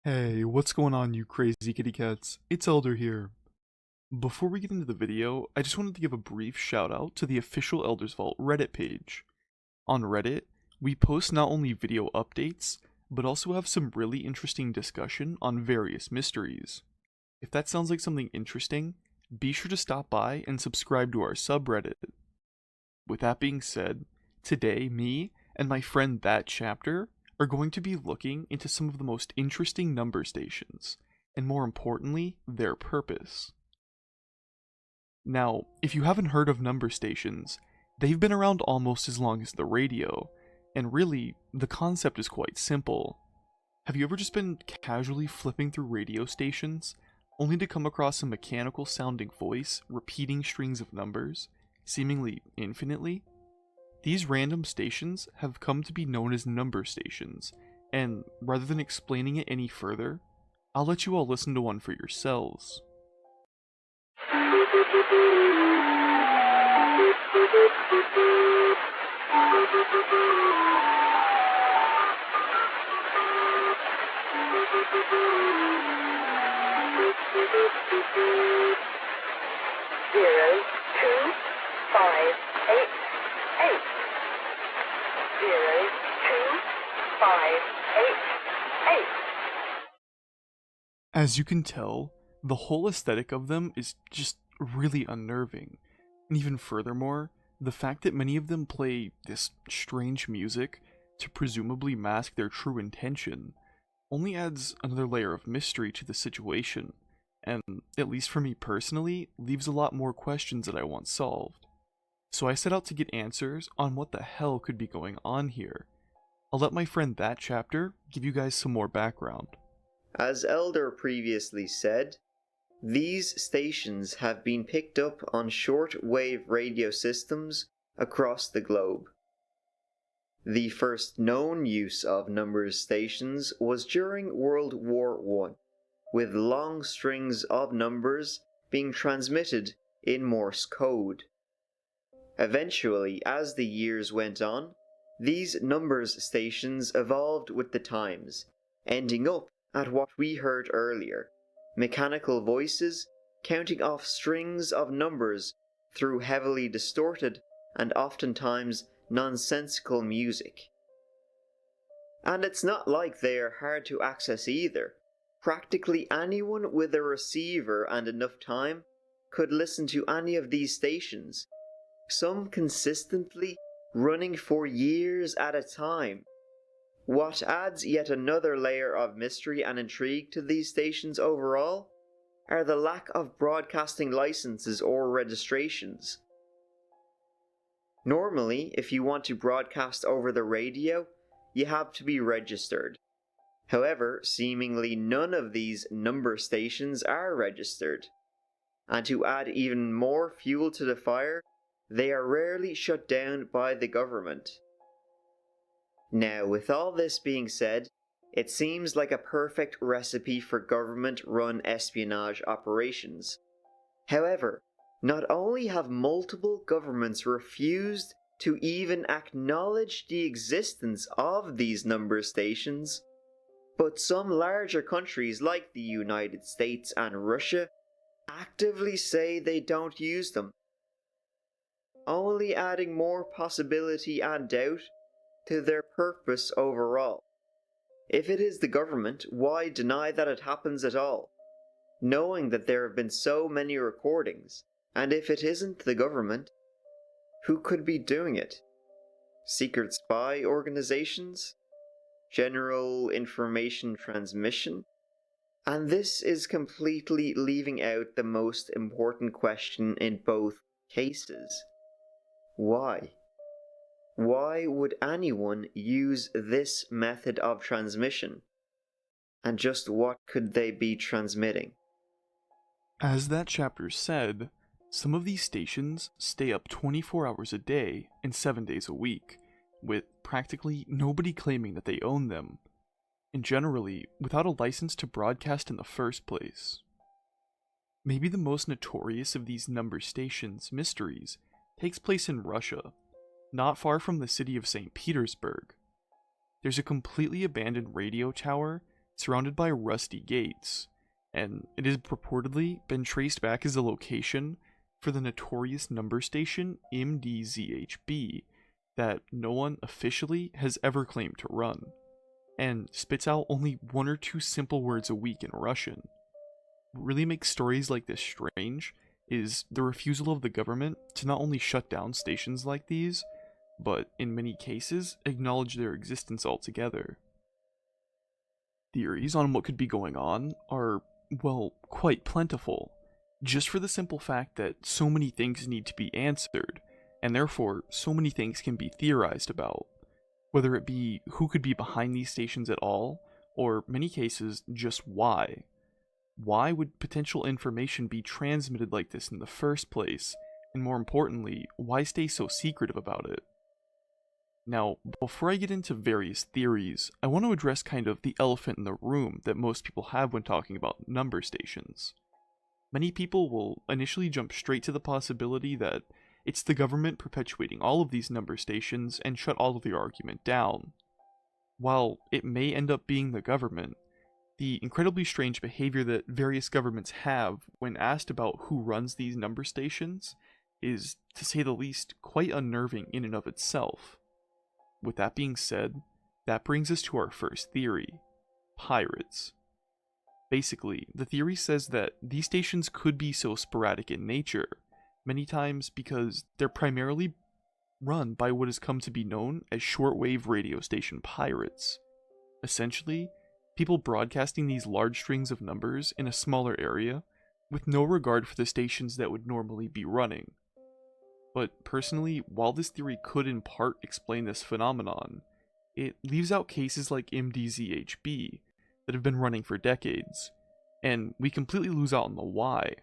Hey, what's going on, you crazy kitty cats? It's Elder here. Before we get into the video, I just wanted to give a brief shout out to the official Elders Vault Reddit page. On Reddit, we post not only video updates, but also have some really interesting discussion on various mysteries. If that sounds like something interesting, be sure to stop by and subscribe to our subreddit. With that being said, today me and my friend That Chapter are going to be looking into some of the most interesting number stations, and more importantly, their purpose. Now, if you haven't heard of number stations, they've been around almost as long as the radio, and really, the concept is quite simple. Have you ever just been casually flipping through radio stations, only to come across a mechanical sounding voice repeating strings of numbers, seemingly infinitely? These random stations have come to be known as number stations, and rather than explaining it any further, I'll let you all listen to one for yourselves. Zero, two, five, eight, eight. 02588. As you can tell, the whole aesthetic of them is just really unnerving, and even furthermore, the fact that many of them play this strange music to presumably mask their true intention only adds another layer of mystery to the situation, and, at least for me personally, leaves a lot more questions that I want solved. So I set out to get answers on what the hell could be going on here. I'll let my friend That Chapter give you guys some more background. As Elder previously said, these stations have been picked up on short-wave radio systems across the globe. The first known use of number stations was during World War I, with long strings of numbers being transmitted in Morse code. Eventually, as the years went on, these numbers stations evolved with the times, ending up at what we heard earlier, mechanical voices counting off strings of numbers through heavily distorted and oftentimes nonsensical music. And it's not like they are hard to access either. Practically anyone with a receiver and enough time could listen to any of these stations, some consistently running for years at a time. What adds yet another layer of mystery and intrigue to these stations overall are the lack of broadcasting licenses or registrations. Normally, if you want to broadcast over the radio, you have to be registered. However, seemingly none of these number stations are registered. And to add even more fuel to the fire, they are rarely shut down by the government. Now, with all this being said, it seems like a perfect recipe for government-run espionage operations. However, not only have multiple governments refused to even acknowledge the existence of these number stations, but some larger countries like the United States and Russia actively say they don't use them, only adding more possibility and doubt to their purpose overall. If it is the government, why deny that it happens at all, knowing that there have been so many recordings? And if it isn't the government, who could be doing it? Secret spy organizations? General information transmission? And this is completely leaving out the most important question in both cases. Why? Why would anyone use this method of transmission? And just what could they be transmitting? As That Chapter said, some of these stations stay up 24 hours a day and 7 days a week, with practically nobody claiming that they own them, and generally without a license to broadcast in the first place. Maybe the most notorious of these number stations mysteries takes place in Russia, not far from the city of St. Petersburg. There's a completely abandoned radio tower surrounded by rusty gates, and it has purportedly been traced back as a location for the notorious number station MDZHB that no one officially has ever claimed to run, and spits out only one or two simple words a week in Russian. What really makes stories like this strange is the refusal of the government to not only shut down stations like these, but in many cases acknowledge their existence altogether. Theories on what could be going on are, well, quite plentiful, just for the simple fact that so many things need to be answered, and therefore so many things can be theorized about, whether it be who could be behind these stations at all, or many cases, just why. Why would potential information be transmitted like this in the first place, and more importantly, why stay so secretive about it? Now, before I get into various theories, I want to address kind of the elephant in the room that most people have when talking about number stations. Many people will initially jump straight to the possibility that it's the government perpetuating all of these number stations and shut all of the argument down. While it may end up being the government, the incredibly strange behavior that various governments have when asked about who runs these number stations is, to say the least, quite unnerving in and of itself. With that being said, that brings us to our first theory: pirates. Basically, the theory says that these stations could be so sporadic in nature, many times because they're primarily run by what has come to be known as shortwave radio station pirates. Essentially, people broadcasting these large strings of numbers in a smaller area with no regard for the stations that would normally be running. But personally, while this theory could in part explain this phenomenon, it leaves out cases like MDZHB that have been running for decades, and we completely lose out on the why.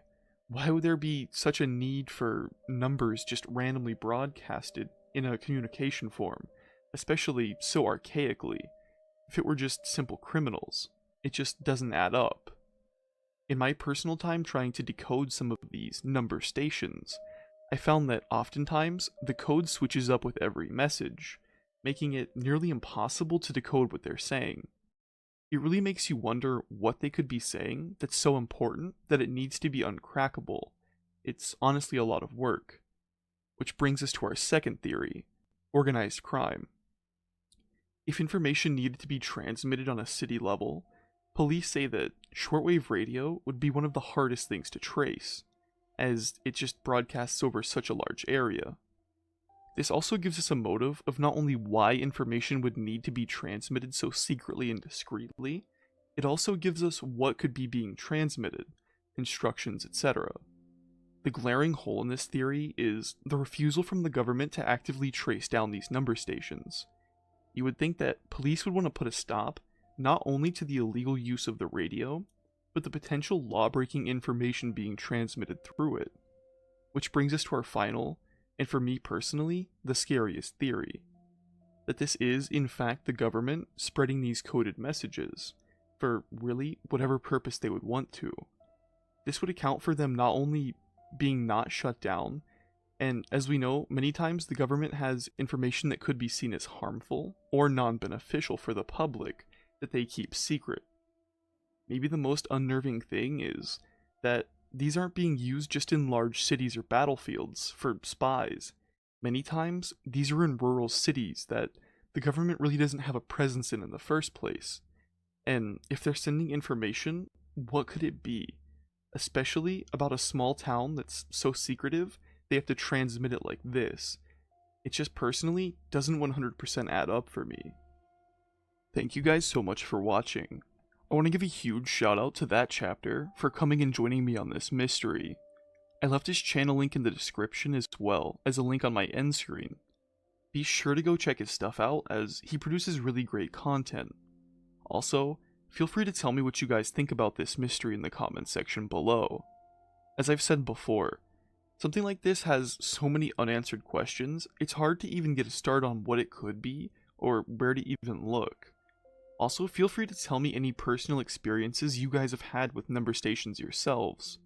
Why would there be such a need for numbers just randomly broadcasted in a communication form, especially so archaically? If it were just simple criminals, it just doesn't add up. In my personal time trying to decode some of these number stations, I found that oftentimes the code switches up with every message, making it nearly impossible to decode what they're saying. It really makes you wonder what they could be saying that's so important that it needs to be uncrackable. It's honestly a lot of work. Which brings us to our second theory: organized crime. If information needed to be transmitted on a city level, police say that shortwave radio would be one of the hardest things to trace, as it just broadcasts over such a large area. This also gives us a motive of not only why information would need to be transmitted so secretly and discreetly, it also gives us what could be being transmitted, instructions, etc. The glaring hole in this theory is the refusal from the government to actively trace down these number stations. You would think that police would want to put a stop not only to the illegal use of the radio, but the potential law-breaking information being transmitted through it. Which brings us to our final, and for me personally, the scariest theory: that this is, in fact, the government spreading these coded messages, for really whatever purpose they would want to. This would account for them not only being not shut down, and as we know, many times the government has information that could be seen as harmful or non-beneficial for the public that they keep secret. Maybe the most unnerving thing is that these aren't being used just in large cities or battlefields for spies. Many times, these are in rural cities that the government really doesn't have a presence in the first place. And if they're sending information, what could it be? Especially about a small town that's so secretive, they have to transmit it like this. It just personally doesn't 100% add up for me. Thank you guys so much for watching. I want to give a huge shout out to that chapter for coming and joining me on this mystery. I left his channel link in the description as well as a link on my end screen. Be sure to go check his stuff out as he produces really great content. Also, feel free to tell me what you guys think about this mystery in the comments section below. As I've said before, something like this has so many unanswered questions, it's hard to even get a start on what it could be or where to even look. Also, feel free to tell me any personal experiences you guys have had with number stations yourselves.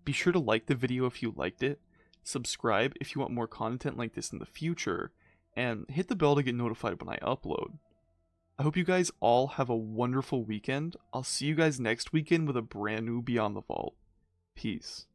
Be sure to like the video if you liked it, subscribe if you want more content like this in the future, and hit the bell to get notified when I upload. I hope you guys all have a wonderful weekend. I'll see you guys next weekend with a brand new Beyond the Vault. Peace.